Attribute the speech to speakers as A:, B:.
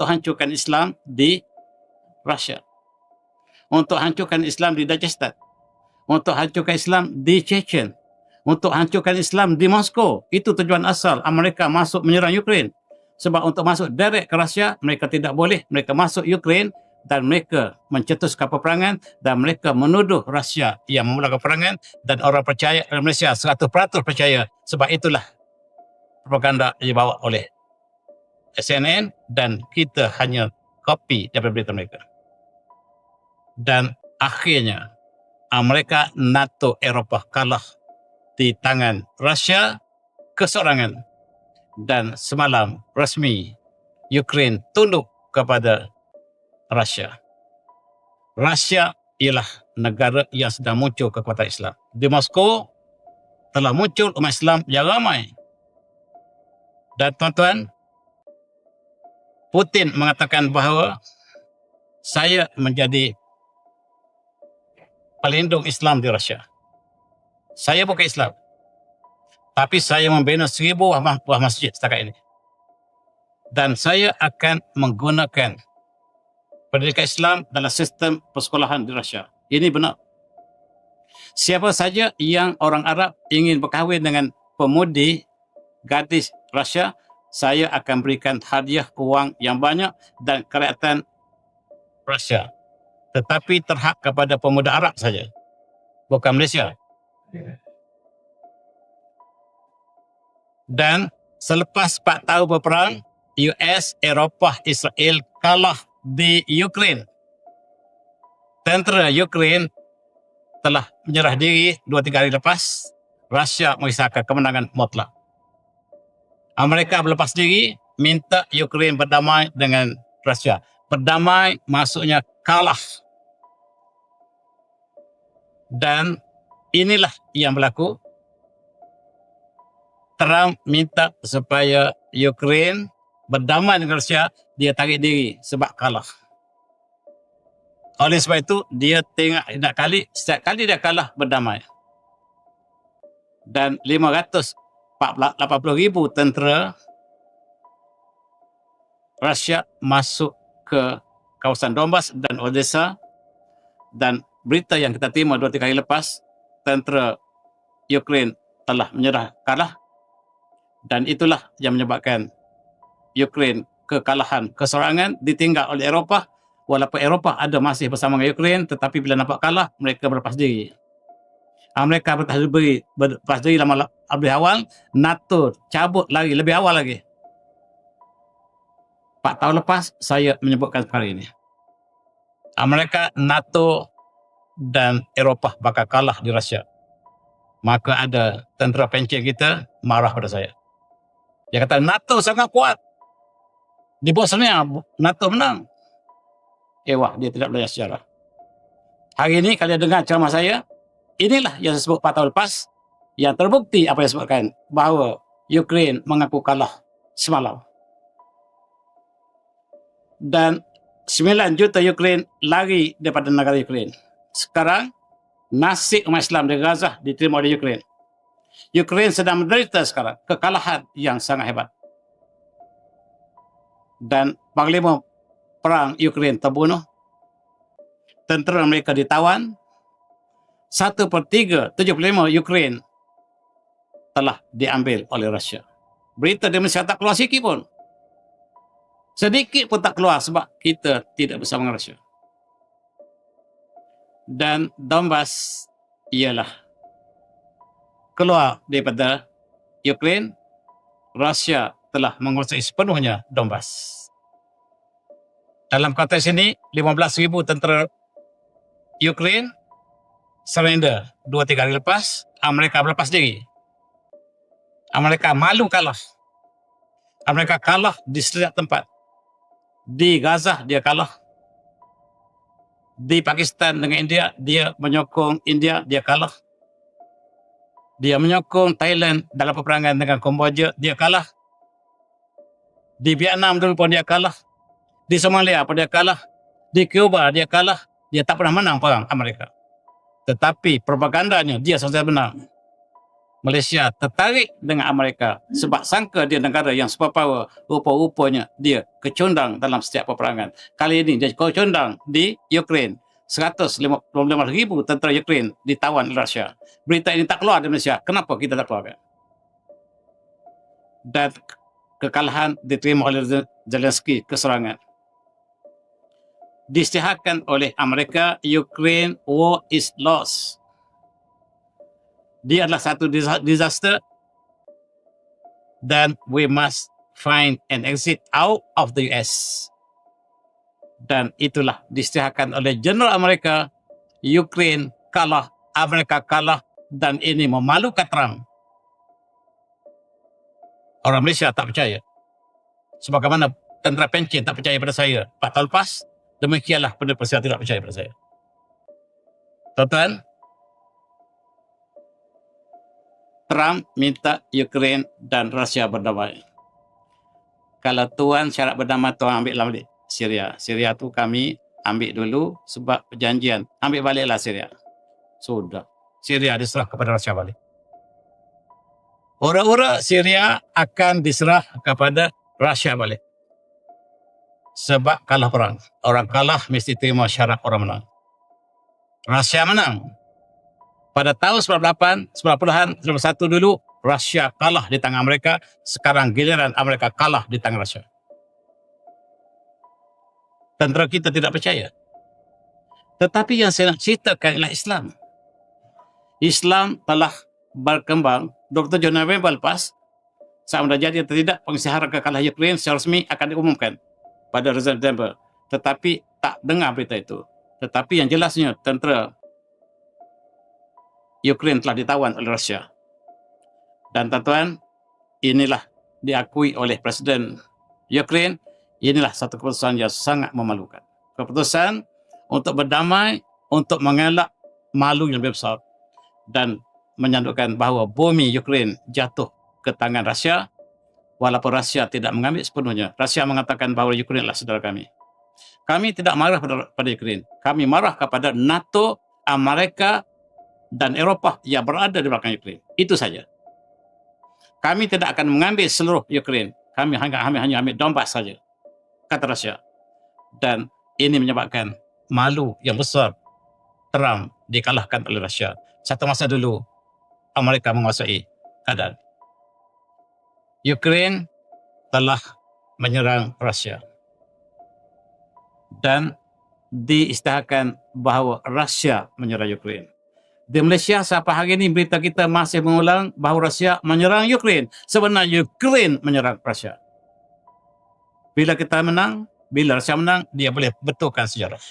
A: untuk hancurkan Islam di Rusia, untuk hancurkan Islam di Dagestan, untuk hancurkan Islam di Chechen, untuk hancurkan Islam di Moskow. Itu tujuan asal Amerika masuk menyerang Ukraine. Sebab untuk masuk direct ke Rusia, mereka tidak boleh. Mereka masuk Ukraine dan mereka mencetuskan peperangan dan mereka menuduh Rusia yang memulakan peperangan, dan orang percaya, Malaysia 100% percaya. Sebab itulah propaganda yang dibawa oleh CNN dan kita hanya copy daripada berita mereka. Dan akhirnya Amerika, NATO, Eropah kalah di tangan Rusia keseorangan. Dan semalam resmi Ukraine tunduk kepada Rusia. Rusia ialah negara yang sedang muncul kekuatan Islam. Di Moskow telah muncul umat Islam yang ramai. Dan tuan-tuan, Putin mengatakan bahawa saya menjadi pelindung Islam di Rusia. Saya bukan Islam, tapi saya membina 1000 buah masjid setakat ini. Dan saya akan menggunakan pendidikan Islam dalam sistem persekolahan di Rusia. Ini benar. Siapa saja yang orang Arab ingin berkahwin dengan pemudi gadis Rusia, saya akan berikan hadiah wang yang banyak dan kerajaan Rusia. Tetapi terhad kepada pemuda Arab saja, bukan Malaysia. Dan selepas 4 tahun berperang, US, Eropah, Israel kalah di Ukraine. Tentera Ukraine telah menyerah diri 2-3 hari lepas. Rusia mengisahkan kemenangan mutlak. Amerika berlepas diri, minta Ukraine berdamai dengan Rusia. Berdamai maksudnya kalah. Dan inilah yang berlaku. Trump minta supaya Ukraine berdamai dengan Rusia, dia tarik diri sebab kalah. Oleh sebab itu, dia tengok setiap kali dia kalah berdamai. Dan 580,000 tentera Rusia masuk ke kawasan Donbas dan Odessa, dan berita yang kita terima 2-3 hari lepas, tentera Ukraine telah menyerah kalah. Dan itulah yang menyebabkan Ukraine kekalahan, keseorangan, ditinggal oleh Eropah. Walaupun Eropah ada masih bersama dengan Ukraine, tetapi bila nampak kalah, mereka berlepas diri. Amerika berlepas diri lebih awal, NATO cabut lagi lebih awal lagi. 4 tahun lepas, saya menyebutkan perkara ini. Amerika, NATO dan Eropah bakal kalah di Rusia. Maka ada tentera pencen kita marah pada saya. Dia kata NATO sangat kuat. Di Bosnia NATO menang. Wah, dia tidak belajar sejarah. Hari ini kalian dengar ceramah saya, inilah yang saya sebut 4 tahun lepas, yang terbukti apa yang saya sebutkan, bahawa Ukraine mengaku kalah semalam. Dan 9 juta Ukraine lari daripada negara Ukraine. Sekarang nasib umat Islam di Gaza diterima oleh Ukraine. Ukraine sedang menderita sekarang kekalahan yang sangat hebat. Dan panglima perang Ukraine terbunuh. Tentera mereka ditawan. 1/3, 75 Ukraine telah diambil oleh Rusia. Berita di Malaysia tak keluar sikit pun. Sedikit pun tak keluar sebab kita tidak bersama dengan Rusia. Dan Donbas ialah keluar daripada Ukraine. Rusia telah menguasai sepenuhnya Donbas. Dalam konteks ini, 15,000 tentera Ukraine surrender 2-3 hari lepas. Amerika berlepas diri. Amerika malu kalah. Amerika kalah di setiap tempat. Di Gaza dia kalah. Di Pakistan dengan India, dia menyokong India, dia kalah. Dia menyokong Thailand dalam peperangan dengan Kamboja, dia kalah. Di Vietnam dulu pun dia kalah. Di Somalia pun dia kalah. Di Cuba dia kalah. Dia tak pernah menang perang Amerika. Tetapi propagandanya dia selesai menang. Malaysia tertarik dengan Amerika sebab sangka dia negara yang superpower. Rupa-rupanya dia kecundang dalam setiap peperangan. Kali ini dia kecundang di Ukraine. 155,000 tentera Ukraine ditawan oleh Rusia. Berita ini tak keluar di Malaysia. Kenapa kita tak keluarkan? Dan kekalahan diterima oleh Zelensky keserangan. Diisytiharkan oleh Amerika, Ukraine war is lost. Dia adalah satu disaster dan we must find an exit out of the US. Dan itulah diisytiharkan oleh Jeneral Amerika, Ukraine kalah, Amerika kalah, dan ini memalukan terang. Orang Malaysia tak percaya. Sebagaimana tentera pencen tak percaya pada saya 4 tahun lepas, demikianlah penduduk Malaysia tidak percaya pada saya. Tuan-tuan, Trump minta Ukraine dan Rusia berdamai. Kalau tuan syarat berdamai, tuan ambil balik Syria. Syria tu kami ambil dulu sebab perjanjian. Ambil baliklah Syria. Sudah. Syria diserah kepada Rusia balik. Ora-ora Syria akan diserah kepada Rusia balik. Sebab kalah perang. Orang kalah mesti terima syarat orang menang. Rusia menang. Pada tahun 98, 90-an, 91 dulu, Rusia kalah di tangan Amerika. Sekarang giliran Amerika kalah di tangan Rusia. Tentera kita tidak percaya. Tetapi yang saya nak ceritakan ialah Islam. Islam telah berkembang 27 November lepas. Sama ada jadi atau tidak, pengisytiharan kekalahan Ukraine secara resmi akan diumumkan pada Desember. Tetapi tak dengar berita itu. Tetapi yang jelasnya tentera Ukraine telah ditawan oleh Rusia. Dan tuan-tuan, inilah diakui oleh Presiden Ukraine, inilah satu keputusan yang sangat memalukan. Keputusan untuk berdamai, untuk mengelak malu yang lebih besar dan menyandukkan bahawa bumi Ukraine jatuh ke tangan Rusia, walaupun Rusia tidak mengambil sepenuhnya. Rusia mengatakan bahawa Ukraine adalah saudara kami. Kami tidak marah pada Ukraine. Kami marah kepada NATO, Amerika, dan Eropah yang berada di belakang Ukraine. Itu saja. Kami tidak akan mengambil seluruh Ukraine. Kami hanya ambil Donbas saja, kata Rusia. Dan ini menyebabkan malu yang besar. Trump dikalahkan oleh Rusia. Satu masa dulu, Amerika menguasai keadaan. Ukraine telah menyerang Rusia. Dan diisytiharkan bahawa Rusia menyerang Ukraine. Di Malaysia sampai hari ini berita kita masih mengulang bahawa Rusia menyerang Ukraine. Sebenarnya Ukraine menyerang Rusia. Bila kita menang, bila Rusia menang, dia boleh betulkan sejarah.